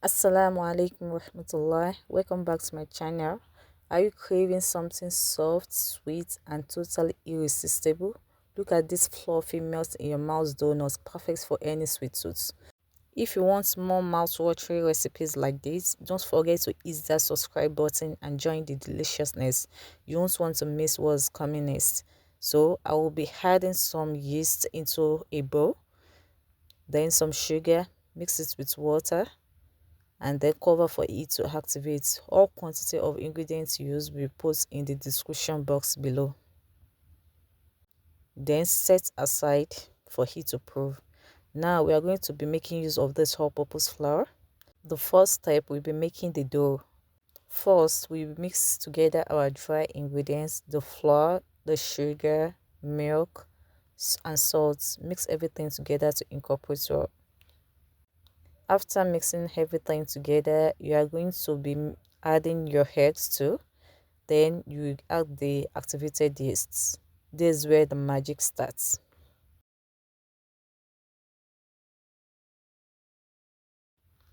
Assalamu alaikum rahmatullah. Welcome back to my channel. Are you craving something soft, sweet, and totally irresistible? Look at this fluffy melt in your mouth donuts, perfect for any sweet tooth. If you want more mouth-watering recipes like this, don't forget to hit that subscribe button and join the deliciousness. You won't want to miss what's coming next. So I will be adding some yeast into a bowl, then some sugar, mix it with water, and then cover for it to activate. All quantity of ingredients used will be put in the description box below. Then set aside for it to prove. Now we are going to be making use of this all-purpose flour. The first step will be making the dough. First, we mix together our dry ingredients, the flour, the sugar, milk, and salt. Mix everything together to incorporate well. After mixing everything together, you are going to be adding your eggs too. Then you add the activated yeast. This is where the magic starts.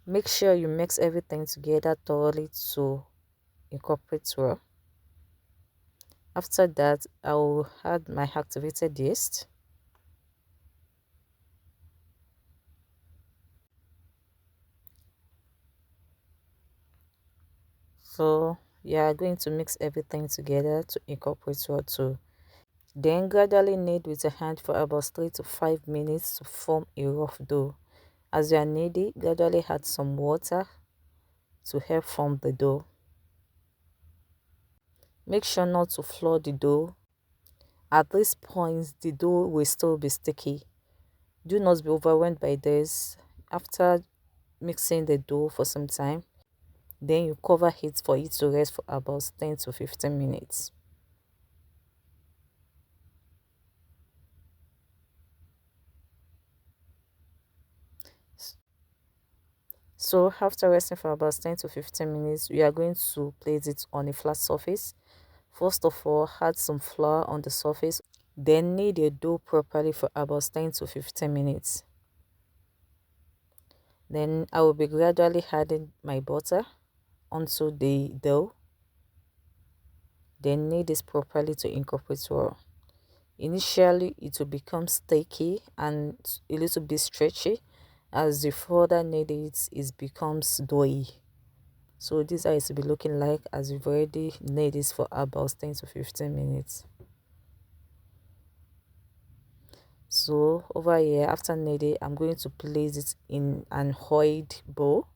Make sure you mix everything together thoroughly to incorporate well. After that, I will add my activated yeast. So you are going to mix everything together to incorporate well too. Then gradually knead with a hand for about 3 to 5 minutes to form a rough dough. As you are kneading, gradually add some water to help form the dough. Make sure not to flour the dough. At this point, the dough will still be sticky. Do not be overwhelmed by this. After mixing the dough for some time, then you cover it for it to rest for about 10 to 15 minutes. So after resting for about 10 to 15 minutes, we are going to place it on a flat surface. First of all, add some flour on the surface. Then knead your dough properly for about 10 to 15 minutes. Then I will be gradually adding my butter onto the dough. Then knead this properly to incorporate well. Initially, it will become sticky and a little bit stretchy. As you further knead it, it becomes doughy. So this is how it will be looking like as you've already knead this for about 10 to 15 minutes. So over here, after kneading, I'm going to place it in an oiled bowl.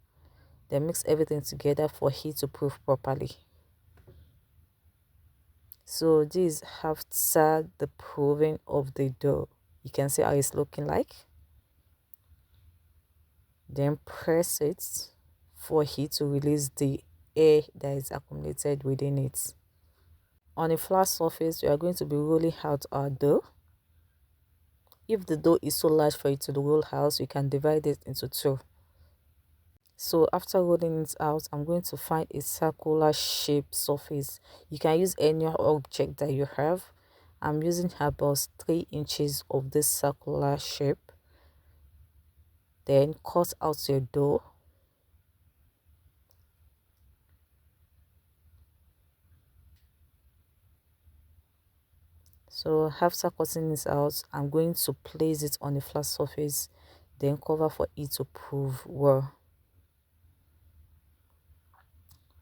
Then mix everything together for it to proof properly. So this is after the proving of the dough. You can see how it's looking like. Then press it for it to release the air that is accumulated within it. On a flat surface, we are going to be rolling out our dough. If the dough is so large for you to roll out, you can divide it into two. So after rolling it out, I'm going to find a circular shaped surface. You can use any object that you have. I'm using about 3 inches of this circular shape. Then cut out your dough. So after cutting this out, I'm going to place it on a flat surface, then cover for it to prove well.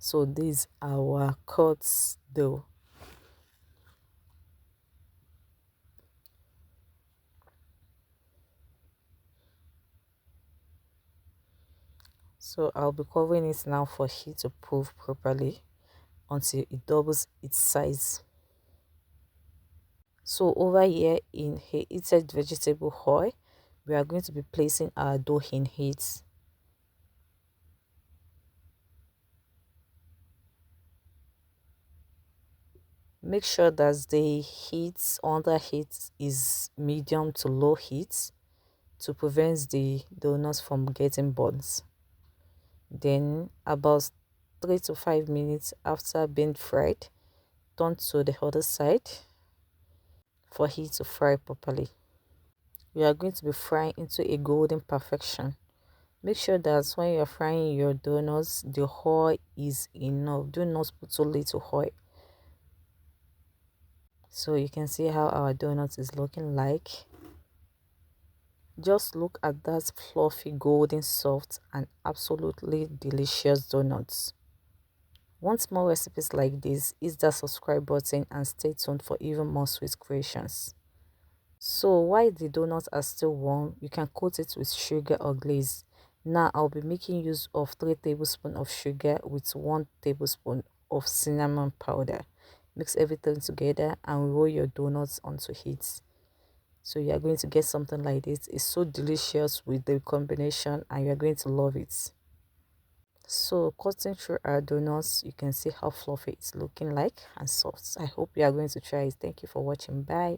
So this is our cut dough. So I'll be covering it now for it to prove properly until it doubles its size. So over here in a heated vegetable oil, we are going to be placing our dough in heat. Make sure that the heat under heat is medium to low heat to prevent the donuts from getting burnt. Then about 3 to 5 minutes after being fried, turn to the other side for it to fry properly. We are going to be frying into a golden perfection. Make sure that when you're frying your donuts, the oil is enough. Do not put too little oil. So you can see how our donut is looking like. Just look at that fluffy, golden, soft, and absolutely delicious donuts. Want more recipes like this? Hit that subscribe button and stay tuned for even more sweet creations. So while the donuts are still warm, you can coat it with sugar or glaze. Now I'll be making use of 3 tablespoons of sugar with 1 tablespoon of cinnamon powder. Mix everything together and roll your donuts onto it. So you are going to get something like this. It's so delicious with the combination and you're going to love it. So cutting through our donuts, you can see how fluffy it's looking like and soft. I hope you are going to try it. Thank you for watching. Bye.